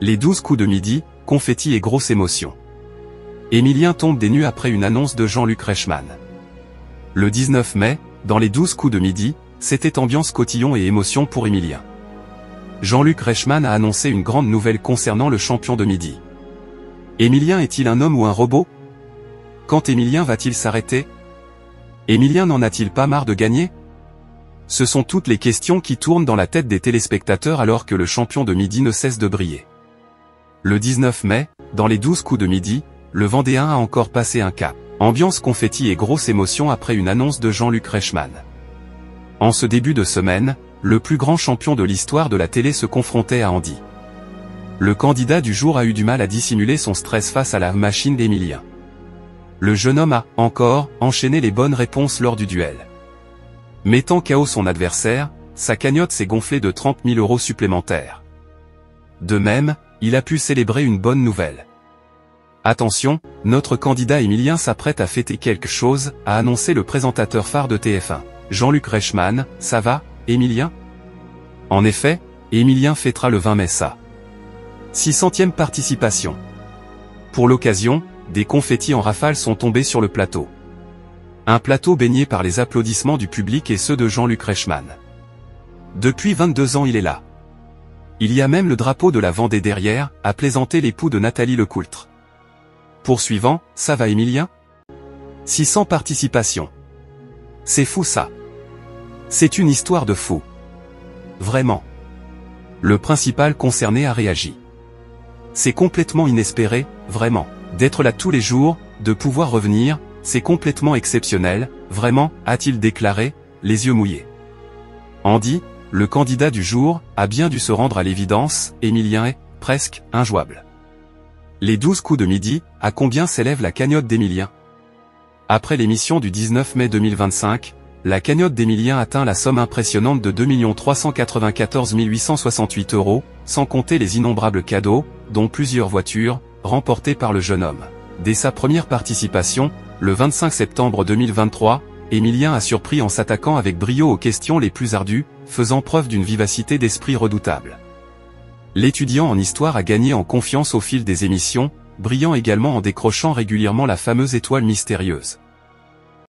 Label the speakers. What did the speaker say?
Speaker 1: Les 12 coups de midi, confetti et grosse émotion. Émilien tombe des nues après une annonce de Jean-Luc Reichmann. Le 19 mai, dans les 12 coups de midi, c'était ambiance cotillon et émotion pour Émilien. Jean-Luc Reichmann a annoncé une grande nouvelle concernant le champion de midi. Émilien est-il un homme ou un robot? Quand Émilien va-t-il s'arrêter? Émilien n'en a-t-il pas marre de gagner? Ce sont toutes les questions qui tournent dans la tête des téléspectateurs alors que le champion de midi ne cesse de briller. Le 19 mai, dans les 12 coups de midi, le Vendéen a encore passé un cap. Ambiance confetti et grosse émotion après une annonce de Jean-Luc Reichmann. En ce début de semaine, le plus grand champion de l'histoire de la télé se confrontait à Andy. Le candidat du jour a eu du mal à dissimuler son stress face à la machine d'Émilien. Le jeune homme a, encore, enchaîné les bonnes réponses lors du duel. Mettant KO son adversaire, sa cagnotte s'est gonflée de 30 000 € supplémentaires. De même, il a pu célébrer une bonne nouvelle. Attention, notre candidat Émilien s'apprête à fêter quelque chose, a annoncé le présentateur phare de TF1. Jean-Luc Reichmann, ça va, Émilien? En effet, Émilien fêtera le 20 mai sa 600e participation. Pour l'occasion, des confettis en rafale sont tombés sur le plateau. Un plateau baigné par les applaudissements du public et ceux de Jean-Luc Reichmann. Depuis 22 ans il est là. Il y a même le drapeau de la Vendée derrière, a plaisanté l'époux de Nathalie Lecoultre. Poursuivant, ça va Émilien? 600 participations. C'est fou ça. C'est une histoire de fou. Vraiment. Le principal concerné a réagi. C'est complètement inespéré, vraiment. D'être là tous les jours, de pouvoir revenir, c'est complètement exceptionnel, vraiment, a-t-il déclaré, les yeux mouillés. Andy, le candidat du jour, a bien dû se rendre à l'évidence, Émilien est, presque, injouable. Les 12 coups de midi, à combien s'élève la cagnotte d'Émilien? Après l'émission du 19 mai 2025, la cagnotte d'Émilien atteint la somme impressionnante de 2 394 868 €, sans compter les innombrables cadeaux, dont plusieurs voitures, remportées par le jeune homme. Dès sa première participation, le 25 septembre 2023, Émilien a surpris en s'attaquant avec brio aux questions les plus ardues, faisant preuve d'une vivacité d'esprit redoutable. L'étudiant en histoire a gagné en confiance au fil des émissions, brillant également en décrochant régulièrement la fameuse étoile mystérieuse.